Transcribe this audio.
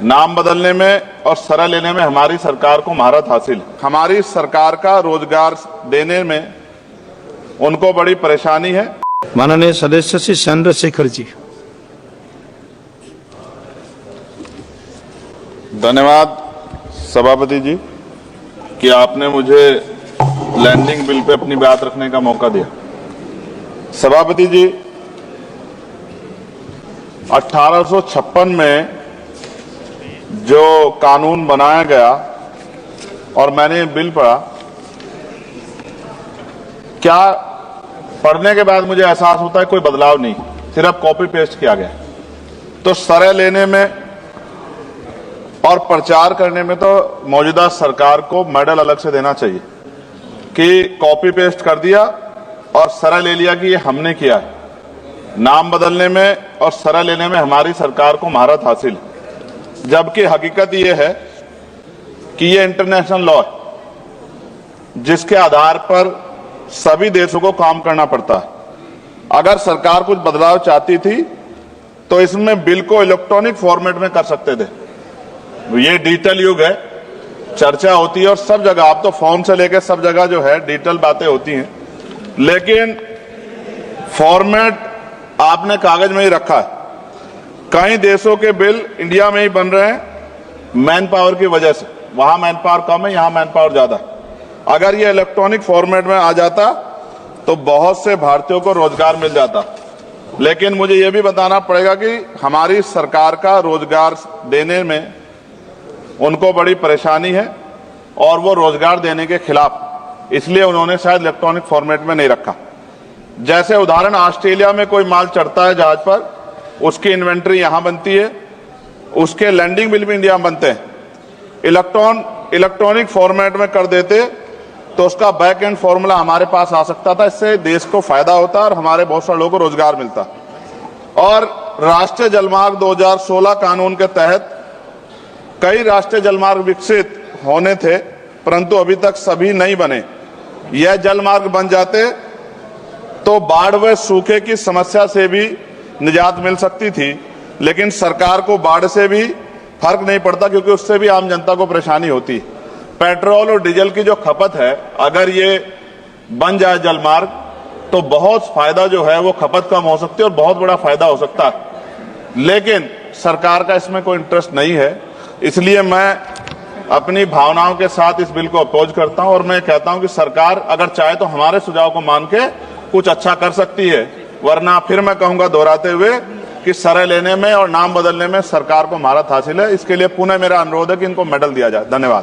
नाम बदलने में और सरा लेने में हमारी सरकार को महारत हासिल है। हमारी सरकार का रोजगार देने में उनको बड़ी परेशानी है। माननीय सदस्य श्री चंद्रशेखर जी। धन्यवाद सभापति जी कि आपने मुझे लैंडिंग बिल पे अपनी बात रखने का मौका दिया। सभापति जी, 1856 में जो कानून बनाया गया और मैंने बिल पढ़ा, क्या पढ़ने के बाद मुझे एहसास होता है कोई बदलाव नहीं, सिर्फ कॉपी पेस्ट किया गया। तो सरह लेने में और प्रचार करने में तो मौजूदा सरकार को मेडल अलग से देना चाहिए कि कॉपी पेस्ट कर दिया और सरह ले लिया कि ये हमने किया है। नाम बदलने में और सरह लेने में हमारी सरकार को महारत हासिल है, जबकि हकीकत ये है कि ये इंटरनेशनल लॉ है जिसके आधार पर सभी देशों को काम करना पड़ता है। अगर सरकार कुछ बदलाव चाहती थी तो इसमें बिल को इलेक्ट्रॉनिक फॉर्मेट में कर सकते थे। ये डिजिटल युग है, चर्चा होती है और सब जगह, आप तो फोन से लेकर सब जगह जो है डिजिटल बातें होती हैं, लेकिन फॉर्मेट आपने कागज में ही रखा है। कई देशों के बिल इंडिया में ही बन रहे हैं मैन पावर की वजह से। वहां मैन पावर कम है, यहां मैन पावर ज्यादा है। अगर ये इलेक्ट्रॉनिक फॉर्मेट में आ जाता तो बहुत से भारतीयों को रोजगार मिल जाता। लेकिन मुझे ये भी बताना पड़ेगा कि हमारी सरकार का रोजगार देने में उनको बड़ी परेशानी है और वो रोजगार देने के खिलाफ, इसलिए उन्होंने शायद इलेक्ट्रॉनिक फॉर्मेट में नहीं रखा। जैसे उदाहरण, ऑस्ट्रेलिया में कोई माल चढ़ता है जहाज पर, उसकी इन्वेंट्री यहां बनती है, उसके लैंडिंग बिल भी इंडिया में बनते हैं। इलेक्ट्रॉनिक फॉर्मेट में कर देते तो उसका बैक एंड फॉर्मूला हमारे पास आ सकता था। इससे देश को फायदा होता और हमारे बहुत सारे लोगों को रोजगार मिलता। और राष्ट्रीय जलमार्ग 2016 कानून के तहत कई राष्ट्रीय जलमार्ग विकसित होने थे, परंतु अभी तक सभी नहीं बने। यह जलमार्ग बन जाते तो बाढ़ व सूखे की समस्या से भी निजात मिल सकती थी, लेकिन सरकार को बाढ़ से भी फर्क नहीं पड़ता क्योंकि उससे भी आम जनता को परेशानी होती। पेट्रोल और डीजल की जो खपत है, अगर ये बन जाए जलमार्ग तो बहुत फायदा जो है वो खपत कम हो सकती है और बहुत बड़ा फायदा हो सकता है। लेकिन सरकार का इसमें कोई इंटरेस्ट नहीं है, इसलिए मैं अपनी भावनाओं के साथ इस बिल को अपोज करता हूं और मैं कहता हूं कि सरकार अगर चाहे तो हमारे सुझाव को मान के कुछ अच्छा कर सकती है, वरना फिर मैं कहूंगा दोहराते हुए कि सरह लेने में और नाम बदलने में सरकार को महारत हासिल है। इसके लिए पुनः मेरा अनुरोध है कि इनको मेडल दिया जाए। धन्यवाद।